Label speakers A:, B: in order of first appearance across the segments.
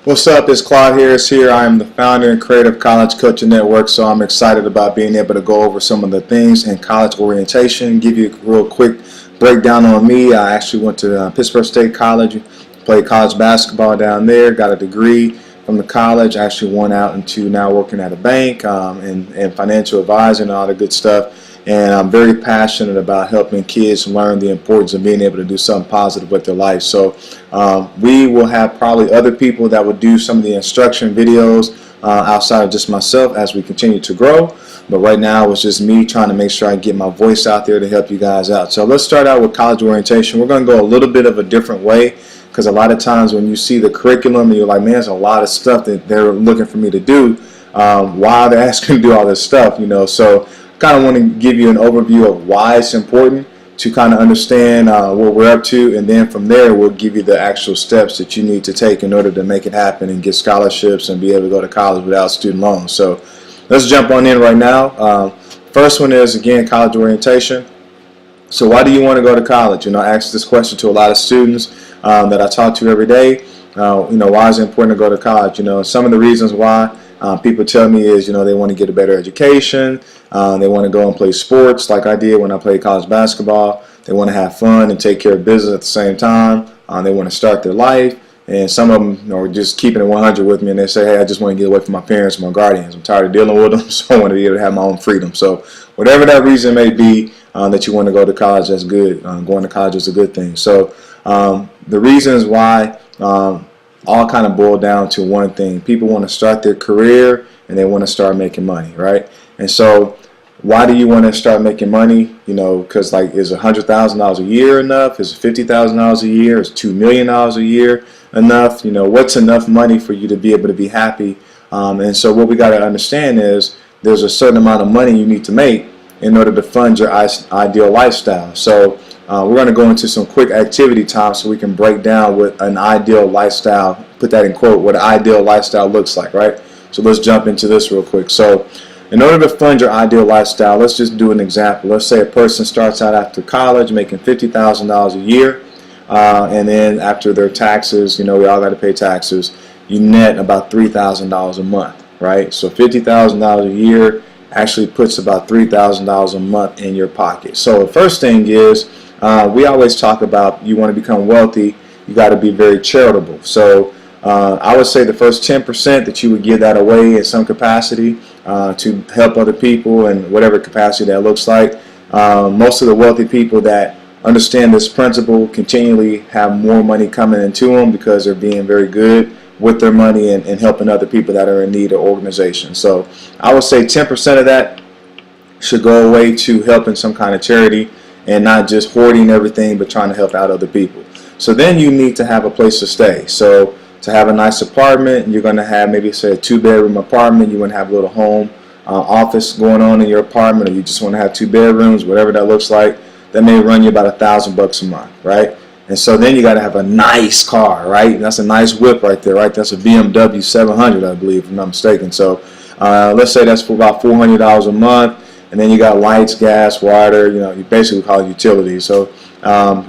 A: What's up? It's Claude Harris here. I am the founder and creator of College Culture Network, so I'm excited about being able to go over some of the things in college orientation, give you a real quick breakdown on me. I actually went to Pittsburgh State College, played college basketball down there, got a degree from the college, actually went out into now working at a bank and financial advisor and all the good stuff. And I'm very passionate about helping kids learn the importance of being able to do something positive with their life. So we will have probably other people that will do some of the instruction videos outside of just myself as we continue to grow. But right now it's just me trying to make sure I get my voice out there to help you guys out. So let's start out with college orientation. We're going to go a little bit of a different way, because a lot of times when you see the curriculum and you're like, man, there's a lot of stuff that they're looking for me to do. Why are they asking to do all this stuff? So kind of want to give you an overview of why it's important to kind of understand what we're up to, and then from there we'll give you the actual steps that you need to take in order to make it happen and get scholarships and be able to go to college without student loans. So let's jump on in right now. First one is, again, college orientation. So why do you want to go to college? I ask this question to a lot of students that I talk to every day. Why is it important to go to college? Some of the reasons why people tell me is, they want to get a better education. They want to go and play sports like I did when I played college basketball. They want to have fun and take care of business at the same time. They want to start their life. And some of them are just keeping it 100 with me, and they say, hey, I just want to get away from my parents and my guardians. I'm tired of dealing with them, so I want to be able to have my own freedom. So whatever that reason may be that you want to go to college, that's good. Going to college is a good thing. So the reasons why all kind of boil down to one thing. People want to start their career and they want to start making money, right? And so why do you want to start making money? Because is $100,000 a year enough? Is $50,000 a year? Is $2 million a year enough? What's enough money for you to be able to be happy? And so what we got to understand is there's a certain amount of money you need to make in order to fund your ideal lifestyle. So we're going to go into some quick activity time so we can break down what an ideal lifestyle, put that in quote, what an ideal lifestyle looks like, right? So let's jump into this real quick. So in order to fund your ideal lifestyle, let's just do an example. Let's say a person starts out after college making $50,000 a year, and then after their taxes, we all got to pay taxes, you net about $3,000 a month, right? So $50,000 a year actually puts about $3,000 a month in your pocket. So the first thing is, we always talk about, you want to become wealthy, you got to be very charitable. So I would say the first 10% that you would give that away in some capacity to help other people in whatever capacity that looks like. Most of the wealthy people that understand this principle continually have more money coming into them because they're being very good with their money and helping other people that are in need of organizations. So I would say 10% of that should go away to helping some kind of charity and not just hoarding everything but trying to help out other people. So then you need to have a place to stay. So to have a nice apartment, you're going to have maybe say a 2-bedroom apartment. You want to have a little home office going on in your apartment, or you just want to have 2 bedrooms, whatever that looks like. That may run you about $1,000 a month, right? And so then you got to have a nice car, right? And that's a nice whip right there, right? That's a BMW 700, I believe, if I'm not mistaken. So let's say that's for about $400 a month. And then you got lights, gas, water, you basically call it utilities. So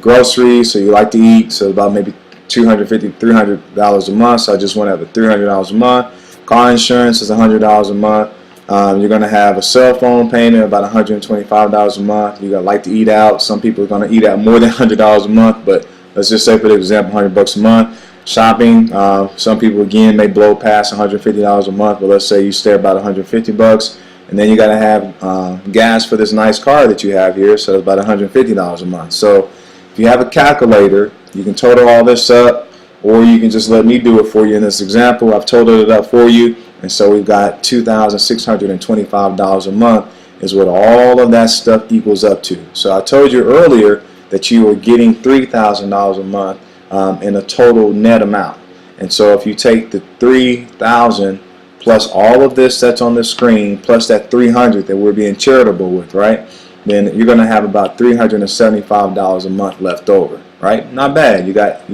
A: groceries, so you like to eat, so about maybe $250, $300 a month. So I just want to have $300 a month. Car insurance is $100 a month. You're going to have a cell phone payment about $125 a month. You're going to like to eat out. Some people are going to eat out more than $100 a month, but let's just say, for example, $100 a month. Shopping, some people again may blow past $150 a month, but let's say you stay about $150. And then you got to have gas for this nice car that you have here, so it's about $150 a month. So if you have a calculator, you can total all this up, or you can just let me do it for you in this example. I've totaled it up for you, and so we've got $2,625 a month is what all of that stuff equals up to. So I told you earlier that you were getting $3,000 a month in a total net amount. And so if you take the $3,000 plus all of this that's on the screen, plus that $300 that we're being charitable with, right? Then you're going to have about $375 a month left over, right? Not bad. You got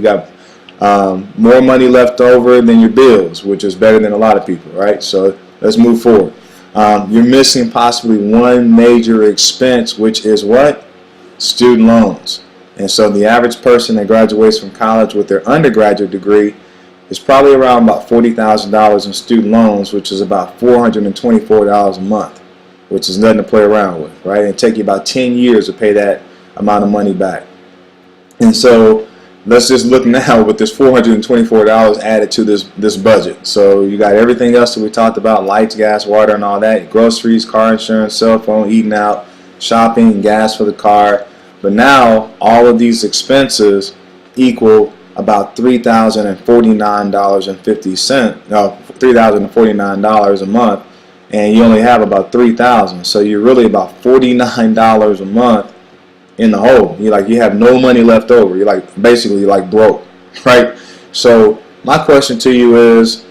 A: more money left over than your bills, which is better than a lot of people, right? So let's move forward. You're missing possibly one major expense, which is what? Student loans. And so the average person that graduates from college with their undergraduate degree it's probably around about $40,000 in student loans, which is about $424 a month, which is nothing to play around with, right? It'd take you about 10 years to pay that amount of money back. And so let's just look now with this $424 added to this budget. So you got everything else that we talked about, lights, gas, water, and all that, groceries, car insurance, cell phone, eating out, shopping, gas for the car. But now all of these expenses equal about $3,049.50, no, $3,049 a month, and you only have about $3,000. So you're really about $49 a month in the hole. You have no money left over. You're basically broke, right? So my question to you is,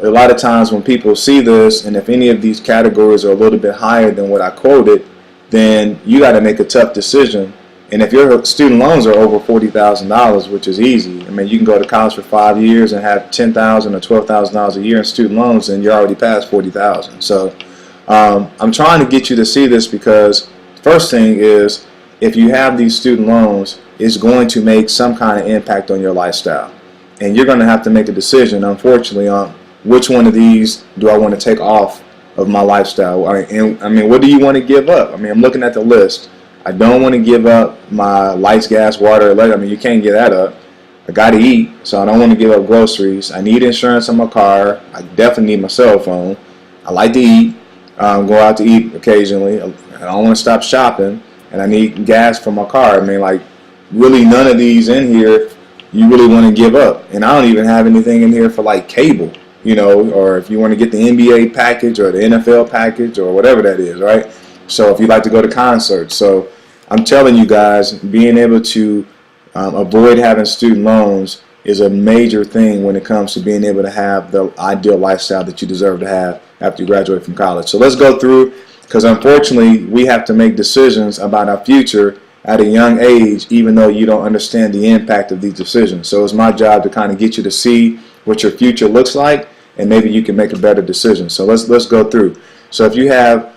A: a lot of times when people see this, and if any of these categories are a little bit higher than what I quoted, then you got to make a tough decision. And if your student loans are over $40,000, which is easy, I mean, you can go to college for 5 years and have $10,000 or $12,000 a year in student loans, and you're already past $40,000. So I'm trying to get you to see this, because first thing is, if you have these student loans, it's going to make some kind of impact on your lifestyle. And you're going to have to make a decision, unfortunately, on which one of these do I want to take off of my lifestyle. I mean, what do you want to give up? I mean, I'm looking at the list. I don't want to give up my lights, gas, water, electric. I mean, you can't give that up. I got to eat, so I don't want to give up groceries. I need insurance on my car. I definitely need my cell phone. I like to eat, go out to eat occasionally. I don't want to stop shopping, and I need gas for my car. I mean, really none of these in here you really want to give up. And I don't even have anything in here for cable, or if you want to get the NBA package or the NFL package or whatever that is, right? So if you like to go to concerts. So I'm telling you guys, being able to avoid having student loans is a major thing when it comes to being able to have the ideal lifestyle that you deserve to have after you graduate from college. So let's go through, because unfortunately we have to make decisions about our future at a young age, even though you don't understand the impact of these decisions. So it's my job to kind of get you to see what your future looks like, and maybe you can make a better decision. So let's go through. So if you have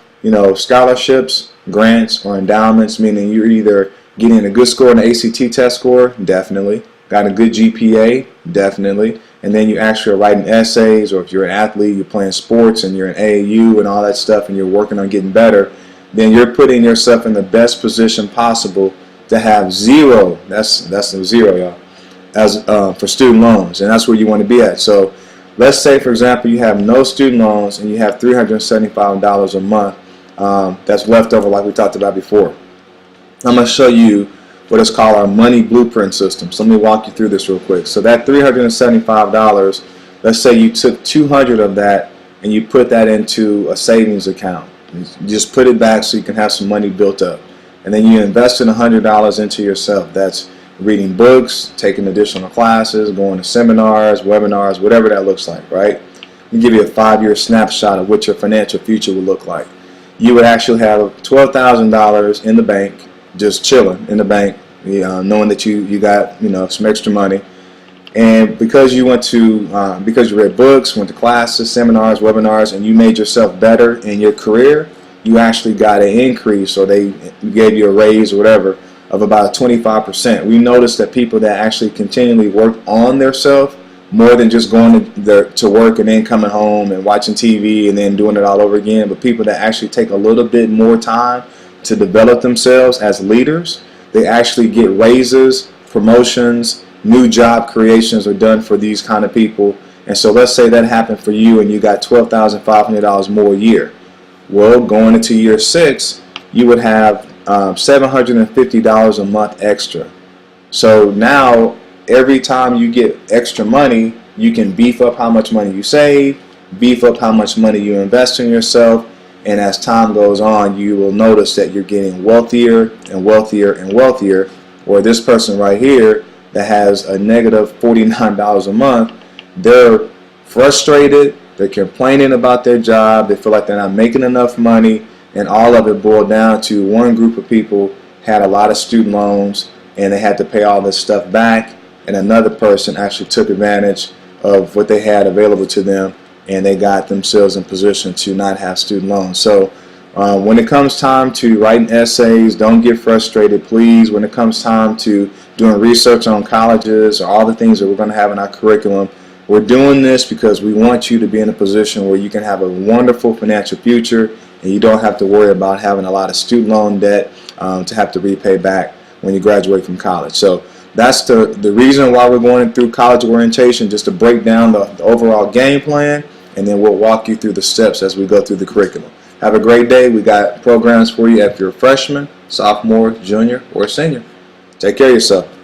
A: scholarships, grants, or endowments, meaning you're either getting a good score on the ACT test score, definitely. Got a good GPA, definitely. And then you actually are writing essays, or if you're an athlete, you're playing sports and you're in AAU and all that stuff, and you're working on getting better, then you're putting yourself in the best position possible to have zero. That's the zero, y'all, as for student loans, and that's where you want to be at. So let's say, for example, you have no student loans and you have $375 a month that's left over, like we talked about before. I'm going to show you what is called our money blueprint system. So let me walk you through this real quick. So that $375, let's say you took $200 of that and you put that into a savings account. You just put it back so you can have some money built up. And then you invest in $100 into yourself. That's reading books, taking additional classes, going to seminars, webinars, whatever that looks like, right? We give you a 5-year snapshot of what your financial future will look like. You would actually have $12,000 in the bank, just chilling in the bank, knowing that you got some extra money. And because you went to because you read books, went to classes, seminars, webinars, and you made yourself better in your career, you actually got an increase, or they gave you a raise or whatever, of about 25%. We noticed that people that actually continually work on their self, more than just going to work and then coming home and watching TV and then doing it all over again, but people that actually take a little bit more time to develop themselves as leaders, they actually get raises, promotions, new job creations are done for these kind of people. And so let's say that happened for you and you got $12,500 more a year. Well, going into year 6, you would have $750 a month extra. So now every time you get extra money, you can beef up how much money you save, beef up how much money you invest in yourself, and as time goes on, you will notice that you're getting wealthier and wealthier and wealthier. Or this person right here that has a negative $49 a month, they're frustrated, they're complaining about their job, they feel like they're not making enough money, and all of it boiled down to one group of people had a lot of student loans and they had to pay all this stuff back, and another person actually took advantage of what they had available to them and they got themselves in position to not have student loans. So when it comes time to writing essays, don't get frustrated, please. When it comes time to doing research on colleges or all the things that we're going to have in our curriculum, We're doing this because we want you to be in a position where you can have a wonderful financial future and you don't have to worry about having a lot of student loan debt to have to repay back when you graduate from college. So that's the reason why we're going through college orientation, just to break down the overall game plan, and then we'll walk you through the steps as we go through the curriculum. Have a great day. We got programs for you if you're a freshman, sophomore, junior, or senior. Take care of yourself.